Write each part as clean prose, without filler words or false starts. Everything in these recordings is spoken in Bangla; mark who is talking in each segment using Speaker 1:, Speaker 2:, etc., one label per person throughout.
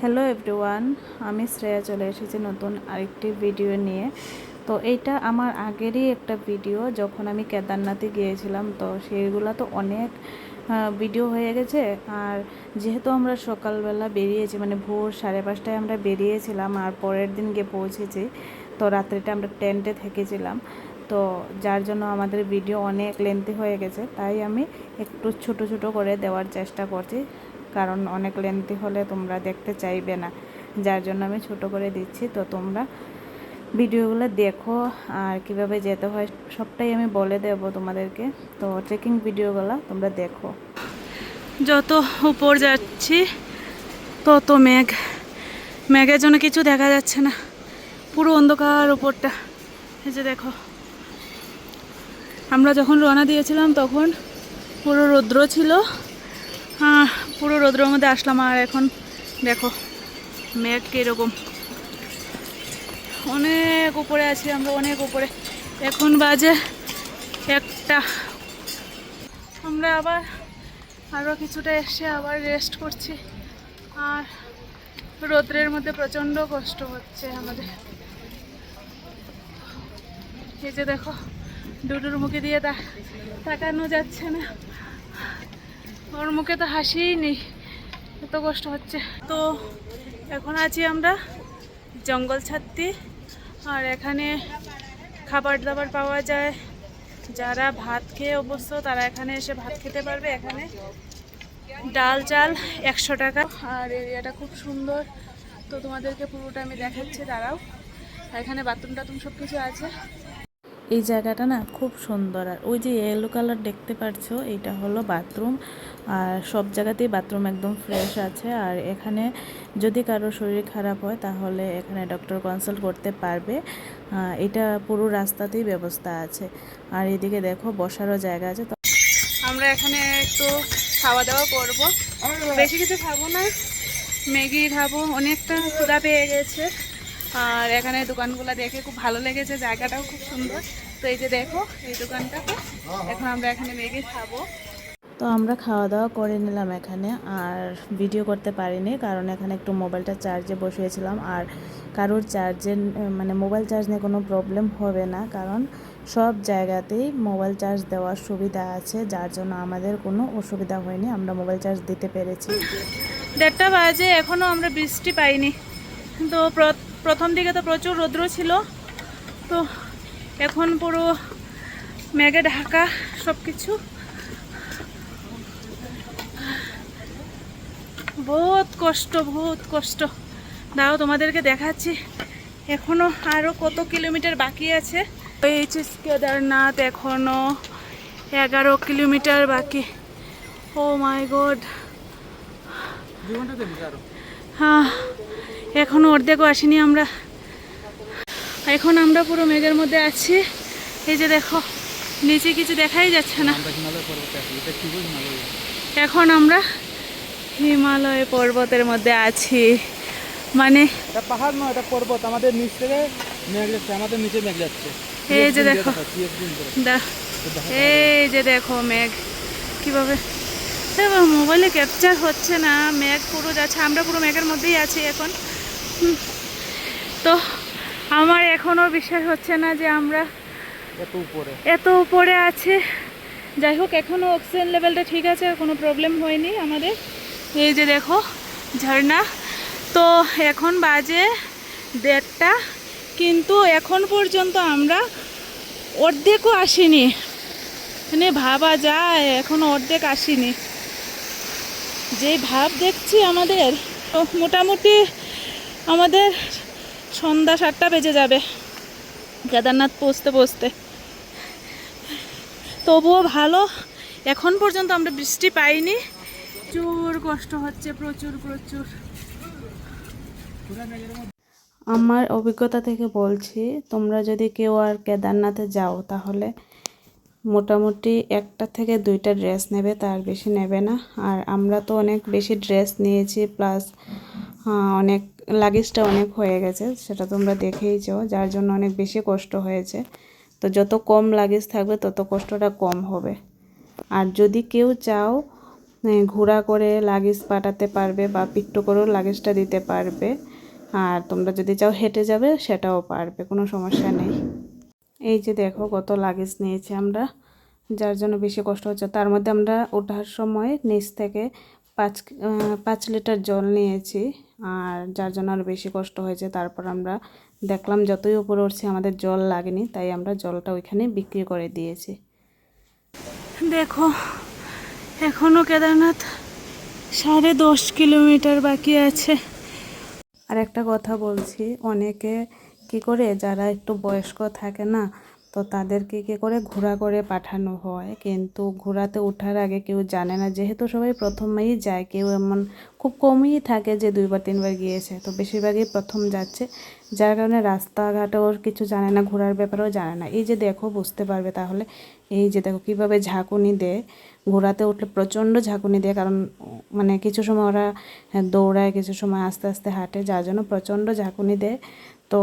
Speaker 1: হ্যালো এভরিওয়ান, আমি শ্রেয়া চলে এসেছি নতুন আরেকটি ভিডিও নিয়ে। তো এইটা আমার আগেরই একটা ভিডিও, যখন আমি কেদারনাথে গিয়েছিলাম। তো সেইগুলো তো অনেক ভিডিও হয়ে গেছে। আর যেহেতু আমরা সকালবেলা বেরিয়েছি, মানে ভোর 5:30টায় আমরা বেরিয়েছিলাম, আর পরের দিন গিয়ে পৌঁছেছি। তো রাত্রিটা আমরা টেন্টে থেকেছিলাম। তো যার জন্য আমাদের ভিডিও অনেক লেন্থি হয়ে গেছে, তাই আমি একটু ছোট ছোট করে দেওয়ার চেষ্টা করছি, কারণ অনেক লেন্থি হলে তোমরা দেখতে চাইবে না। যার জন্য আমি ছোট করে দিচ্ছি। তো তোমরা ভিডিওগুলো দেখো, আর কিভাবে যেতে হয় সবটাই আমি বলে দেবো তোমাদেরকে। তো ট্রেকিং ভিডিওগুলো তোমরা দেখো। যত উপর যাচ্ছি তত মেঘের জন্য কিছু দেখা যাচ্ছে না, পুরো অন্ধকার উপরটা। এই যে দেখো, আমরা যখন রওনা দিয়েছিলাম তখন পুরো রৌদ্র ছিল, পুরো রৌদ্রের মধ্যে আসলাম। আর এখন দেখো মেঘ কীরকম, অনেক উপরে আছি আমরা, অনেক উপরে। এখন বাজে 1টা। আমরা আবার আরও কিছুটা এসে আবার রেস্ট করছি। আর রৌদ্রের মধ্যে প্রচণ্ড কষ্ট হচ্ছে আমাদের। এই যে দেখো, ডুডুর মুখে দিয়ে তাকানো যাচ্ছে না, ওর মুখে তো হাসিই নেই, এত কষ্ট হচ্ছে। তো এখন আছি আমরা জঙ্গল ছাত্তি, আর এখানে খাবার দাবার পাওয়া যায়। যারা ভাত খেয়ে অভ্যস্ত তারা এখানে এসে ভাত খেতে পারবে। এখানে ডাল চাল 100 টাকা। আর এরিয়াটা খুব সুন্দর, তো তোমাদেরকে পুরোটা আমি দেখাচ্ছি, দাঁড়াও। এখানে বাথরুম টাথরুম সব কিছু আছে। এই জায়গাটা না খুব সুন্দর। আর ওই যে ইয়েলো কালার দেখতে পাচ্ছ, এটা হলো বাথরুম। আর সব জায়গাতেই বাথরুম একদম ফ্রেশ আছে। আর এখানে যদি কারো শরীর খারাপ হয় তাহলে এখানে ডক্টর কনসাল্ট করতে পারবে। এটা পুরো রাস্তাতেই ব্যবস্থা আছে। আর এদিকে দেখো বসারও জায়গা আছে। তো আমরা এখানে একটু খাওয়া দাওয়া করবো, বেশি কিছু খাবো না, ম্যাগি খাবো, অনেকটা ক্ষুধা পেয়ে গেছে। আর এখানে দোকানগুলো দেখে খুব ভালো লেগেছে, জায়গাটাও খুব সুন্দর। তো এই যে দেখো এই দোকানটাতে, এখন আমরা এখানে ম্যাগি খাবো। তো আমরা খাওয়া দাওয়া করে নিলাম এখানে, আর ভিডিও করতে পারিনি কারণ এখানে একটু মোবাইলটা চার্জে বসিয়েছিলাম। আর কারোর চার্জের মানে মোবাইল চার্জ নিয়ে কোনো প্রবলেম হবে না, কারণ সব জায়গাতেই মোবাইল চার্জ দেওয়ার সুবিধা আছে, যার জন্য আমাদের কোনো অসুবিধা হয়নি, আমরা মোবাইল চার্জ দিতে পেরেছি। 1:30 বাজে, এখনও আমরা বৃষ্টি পাইনি। তো প্রথম দিকে তো প্রচুর রৌদ্র ছিল, তো এখন পুরো মেঘে ঢাকা সব কিছু। বহুত কষ্ট। দাও তোমাদেরকে দেখাচ্ছি, এখনো আরো কত কিলোমিটার বাকি আছে। কেদারনাথ এখনো 11 কিলোমিটার বাকি। ও মাই গড, হ্যাঁ এখনো অর্ধেকও আসিনি আমরা। এখন আমরা পুরো মেঘের মধ্যে আছি। এই যে দেখো নিচে কিছু দেখাই যাচ্ছে না। এখন আমরা হিমালয় পর্বতের মধ্যে আছি, মানে
Speaker 2: এটা পাহাড় নয়, এটা পর্বত। আমাদের নিচ থেকে মেঘ যাচ্ছে, আমাদের নিচে মেঘ যাচ্ছে।
Speaker 1: এই যে দেখো, এই যে দেখো মেঘ কিভাবে, মোবাইলে ক্যাপচার হচ্ছে না, মেঘ পুরো যাচ্ছে, আমরা পুরো মেঘের মধ্যেই আছি এখন। তো আমার এখনও বিশ্বাস হচ্ছে না যে আমরা এত উপরে আছে। যাই হোক, এখনও অক্সিজেন লেভেলটা ঠিক আছে, কোনো প্রবলেম হয়নি আমাদের। এই যে দেখো ঝর্ণা। তো এখন বাজে 1:30, কিন্তু এখন পর্যন্ত আমরা অর্ধেকও আসিনি, মানে ভাবা যায় এখনো অর্ধেক আসিনি। যেই ভাব দেখছি আমাদের, তো মোটামুটি আমাদের সন্ধ্যা 7টা বেজে যাবে কেদারনাথ পৌঁছতে। তবুও ভালো, এখন পর্যন্ত আমরা বৃষ্টি পাইনি। প্রচুর কষ্ট হচ্ছে, প্রচুর। আমার অভিজ্ঞতা থেকে বলছি, তোমরা যদি কেউ আর কেদারনাথে যাও তাহলে মোটামুটি 1টা থেকে 2টা ড্রেস নেবে, তার বেশি নেবে না। আর আমরা তো অনেক বেশি ড্রেস নিয়েছি, প্লাস অনেক লাগেজটা অনেক হয়ে গেছে, সেটা তোমরা দেখেইছো, যার জন্য অনেক বেশি কষ্ট হয়েছে। তো যত কম লাগেজ থাকবে তত কষ্টটা কম হবে। আর যদি কেউ চাও ঘোড়া করে লাগেজ পাঠাতে পারবে বা পিকটো করেও লাগেজটা দিতে পারবে। আর তোমরা যদি চাও হেঁটে যাবে সেটাও পারবে, কোনো সমস্যা নেই। এই যে দেখো কত লাগেজ নিয়েছি আমরা, যার জন্য বেশি কষ্ট হচ্ছে। তার মধ্যে আমরা ওঠার সময় নিচ থেকে 5 লিটার জল নিয়েছি, আর যার জন্য আরও বেশি কষ্ট হয়েছে। তারপর আমরা দেখলাম যতই উপরে উঠছি আমাদের জল লাগেনি, তাই আমরা জলটা ওইখানে বিক্রি করে দিয়েছি। দেখো এখনও কেদারনাথ 10.5 কিলোমিটার বাকি আছে। আর একটা কথা বলছি, অনেকে কি করে যারা একটু বয়স্ক থাকে না, তো তাদেরকে কী করে ঘোড়া করে পাঠানো হয়, কিন্তু ঘোড়াতে ওঠার আগে কেউ জানে না, যেহেতু সবাই প্রথমেই যায়, কেউ এমন খুব কমই থাকে যে 2-3 বার গিয়েছে, তো বেশিরভাগই প্রথম যাচ্ছে, যার কারণে রাস্তাঘাটেও কিছু জানে না, ঘোরার ব্যাপারেও জানে না। এই যে দেখো বুঝতে পারবে তাহলে, এই যে দেখো কীভাবে ঝাঁকুনি দেয়। ঘোড়াতে উঠলে প্রচণ্ড ঝাঁকুনি দেয়, কারণ মানে কিছু সময় ওরা দৌড়ায়, কিছু সময় আস্তে আস্তে হাঁটে, যার জন্য প্রচণ্ড ঝাঁকুনি দেয়। তো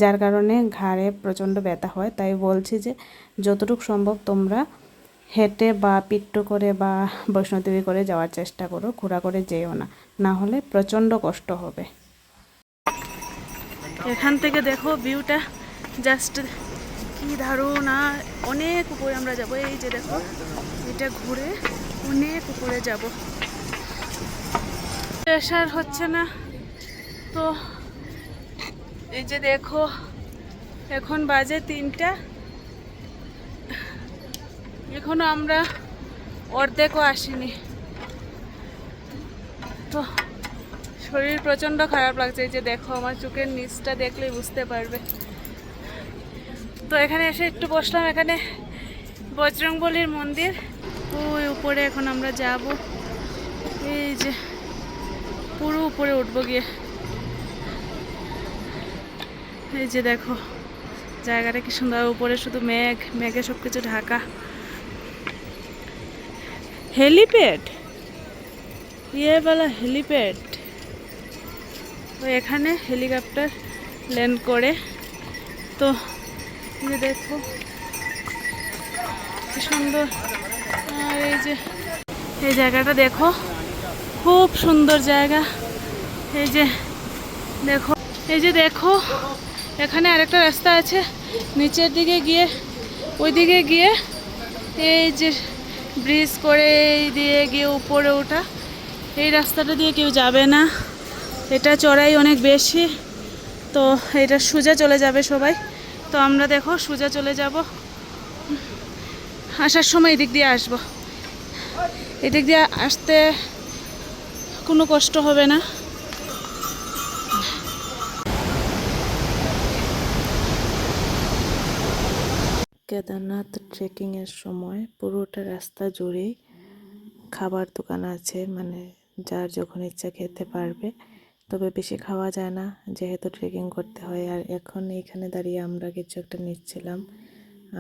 Speaker 1: যার কারণে ঘাড়ে প্রচণ্ড ব্যথা হয়। তাই বলছি যে যতটুকু সম্ভব তোমরা হেঁটে বা পিট্টু করে বা বৈষ্ণোদেবী করে যাওয়ার চেষ্টা করো, ঘোড়া করে যেও না, না হলে প্রচণ্ড কষ্ট হবে। এখান থেকে দেখো ভিউটা জাস্ট কি দারুণ। আর অনেক উপরে আমরা যাব, এই যে দেখো এটা ঘুরে অনেক উপরে যাব, প্রেশার হচ্ছে না। তো এই যে দেখো এখন বাজে 3টা, এখনো আমরা অর্ধেকও আসিনি। তো শরীর প্রচণ্ড খারাপ লাগছে। এই যে দেখো আমার চোখের নিচটা দেখলেই বুঝতে পারবে। তো এখানে এসে একটু বসলাম, এখানে বজরংবলীর মন্দির, ওই উপরে এখন আমরা যাব। এই যে পুরো উপরে উঠবো গিয়ে, এই যে দেখো জায়গাটা কি সুন্দর, উপরে শুধু মেঘ, মেঘে সব কিছু ঢাকা। হেলিপ্যাড, ইয়ে বলা হেলিপ্যাড, তো এখানে হেলিকপ্টার ল্যান্ড করে। তো এই যে দেখো কি সুন্দর। আর এই যে এই জায়গাটা দেখো খুব সুন্দর জায়গা। এই যে দেখো, এই যে দেখো এখানে আরেকটা রাস্তা আছে নিচের দিকে গিয়ে, ওই দিকে গিয়ে এই যে ব্রিজ করে এই দিয়ে গিয়ে উপরে ওঠা। এই রাস্তাটা দিয়ে কেউ যাবে না, এটা চড়াই অনেক বেশি, তো এটা সোজা চলে যাবে সবাই। তো আমরা দেখো সোজা চলে যাব, আসার সময় এদিক দিয়ে আসবো, এদিক দিয়ে আসতে কোনো কষ্ট হবে না। কেদারনাথ ট্রেকিংয়ের সময় পুরোটা রাস্তা জুড়েই খাবার দোকান আছে, মানে যার যখন ইচ্ছা খেতে পারবে, তবে বেশি খাওয়া যায় না যেহেতু ট্রেকিং করতে হয়। আর এখন এইখানে দাঁড়িয়ে আমরা কিছু একটা নিচ্ছিলাম,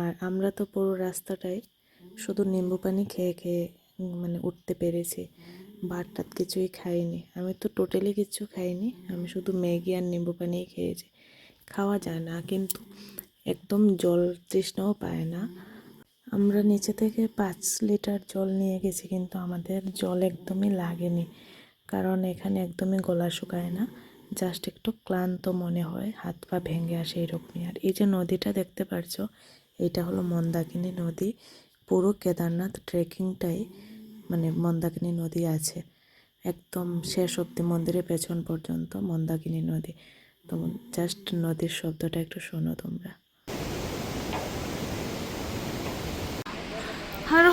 Speaker 1: আর আমরা তো পুরো রাস্তাটাই শুধু নিম্বু পানি খেয়ে খেয়ে মানে উঠতে পেরেছি, ভাত টাত কিছুই খাইনি। আমি তো টোটালি কিছু খাইনি, আমি শুধু ম্যাগি আর নিম্বু পানিই খেয়েছি। খাওয়া যায় না, কিন্তু একদম জল তৃষ্ণাও পায় না। আমরা নিচে থেকে 5 লিটার জল নিয়ে গেছি, কিন্তু আমাদের জল একদমই লাগেনি, কারণ এখানে একদমই গলা শুকায় না, জাস্ট একটু ক্লান্ত মনে হয়, হাত পা ভেঙে আসে এরকমই। আর এই যে নদীটা দেখতে পারছো, এটা হলো মন্দাকিনী নদী। পুরো কেদারনাথ ট্রেকিংটাই মানে মন্দাকিনী নদী আছে, একদম শেষ অবধি মন্দিরের পেছন পর্যন্ত মন্দাকিনী নদী। তো জাস্ট নদীর শব্দটা একটু শোনো তোমরা। আরো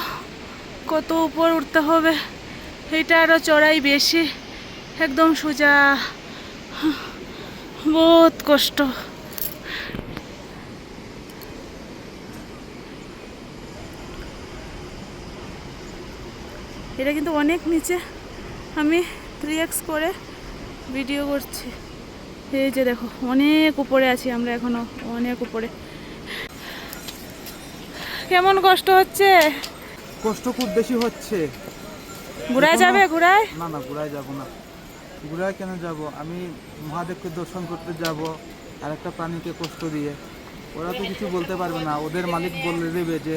Speaker 1: কত উপর উঠতে হবে, এটা আরো চড়াই বেশি, একদম সোজা, বহুত কষ্ট। এটা কিন্তু অনেক নিচে, আমি 3x করে ভিডিও করছি। এই যে দেখো অনেক উপরে আছি আমরা, এখনো অনেক উপরে। কেমন কষ্ট হচ্ছে?
Speaker 2: কষ্ট খুব বেশি হচ্ছে।
Speaker 1: ঘুরায় যাবে? ঘুরায়
Speaker 2: না না, ঘুরায় যাব না। ঘুরায় কেন যাব? আমি মহাদেবকে দর্শন করতে যাব আর একটা প্রাণীকে কষ্ট দিয়ে? ওরা তো কিছু বলতে পারবে না, ওদের মালিক বলে দেবে যে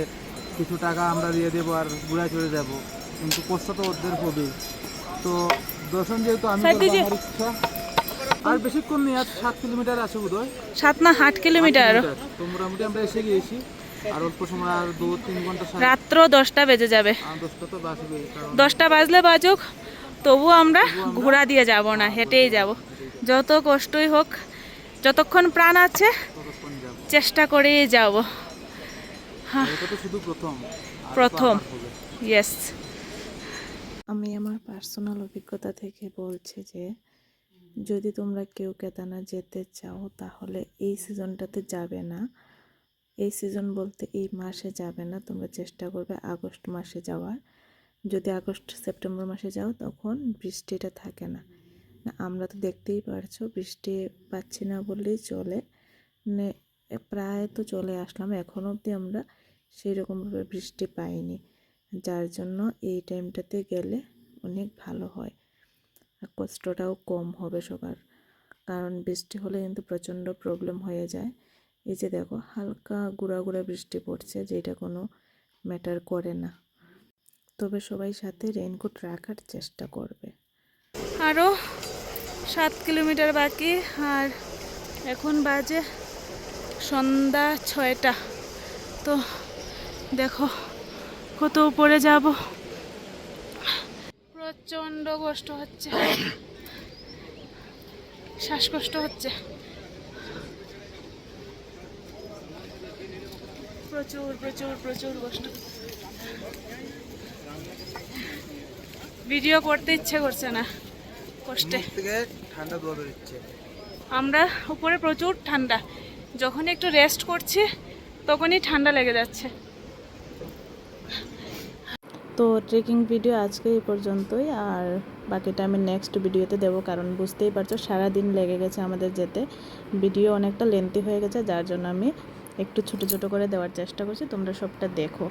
Speaker 2: কিছু টাকা আমরা দিয়ে দেবো আর ঘুরায় চলে যাব। কিন্তু কষ্ট তো ওদের হবেই। তো দর্শন যেহেতু আমি
Speaker 1: সাইড
Speaker 2: করবো,
Speaker 1: দিজিয়ে।
Speaker 2: আমার ইচ্ছা। আর বেশিক্ষণ নেই, আর 7 কিলোমিটার আছে বোধহয়।
Speaker 1: 7 না 8 কিলোমিটার।
Speaker 2: তো মোটামুটি আমরা এসে গিয়েছি। আর অল্প সময়, আর 2-3 ঘন্টা
Speaker 1: রাত্র 10টা বেজে যাবে।
Speaker 2: 10টা তো বাজবেই, কারণ
Speaker 1: 10টা বাজলে বাজুক, তবুও আমরা
Speaker 2: আমরা
Speaker 1: ঘোড়া দিয়ে যাব না, হেঁটেই যাব। যত কষ্টই হোক, যতক্ষণ প্রাণ আছে
Speaker 2: ততক্ষণ যাব।
Speaker 1: চেষ্টা করেই যাব।
Speaker 2: আর এটা তো শুধু প্রথম, আর তো
Speaker 1: প্রথম।
Speaker 2: আবার হবে।
Speaker 1: ইয়েস।
Speaker 3: আমি আমার পার্সোনাল অভিজ্ঞতা থেকে বলছি যে যদি তোমরা কেউ কেদারনাথ যেতে চাও তাহলে এই সিজনটাতে যাবে না। এই সিজন বলতে এই মাসে যাবে না, তোমরা চেষ্টা করবে আগস্ট মাসে যাওয়ার। যদি আগস্ট সেপ্টেম্বর মাসে যাও তখন বৃষ্টিটা থাকে না। আমরা তো দেখতেই পারছো বৃষ্টি পাচ্ছি না বললেই চলে, মানে প্রায় তো চলে আসলাম, এখনও অবধি আমরা সেই রকমভাবে বৃষ্টি পাইনি, যার জন্য এই টাইমটাতে গেলে অনেক ভালো হয়, আর কষ্টটাও কম হবে সবার। কারণ বৃষ্টি হলে কিন্তু প্রচণ্ড প্রবলেম হয়ে যায়। এই যে দেখো হালকা গুঁড়া গুঁড়া বৃষ্টি পড়ছে, যেটা কোনো ম্যাটার করে না। তবে সবাই সাথে রেইনকোট রাখার চেষ্টা করবে।
Speaker 1: আরও 7 কিলোমিটার বাকি, আর এখন বাজে সন্ধ্যা 6টা। তো দেখো কত উপরে যাব, প্রচণ্ড কষ্ট হচ্ছে, শ্বাসকষ্ট হচ্ছে প্রচুর প্রচুর প্রচুর কষ্ট। ভিডিও করতে ইচ্ছে করছে না কষ্টে।
Speaker 2: মুখ থেকে ঠান্ডা ধোয়া বেরোচ্ছে।
Speaker 1: আমরা উপরে প্রচুর ঠান্ডা, যখন একটু রেস্ট করছি তখনই ঠান্ডা লেগে যাচ্ছে।
Speaker 3: তো ট্রেকিং ভিডিও আজকে এই পর্যন্তই, আর বাকিটা আমি নেক্সট ভিডিওতে দেবো, কারণ বুঝতেই পারছো সারাদিন লেগে গেছে আমাদের যেতে। ভিডিও অনেকটা লেন্থি হয়ে গেছে, যার জন্য আমি একটু ছোট ছোট করে দেওয়ার চেষ্টা করছি, তোমরা সবটা দেখো।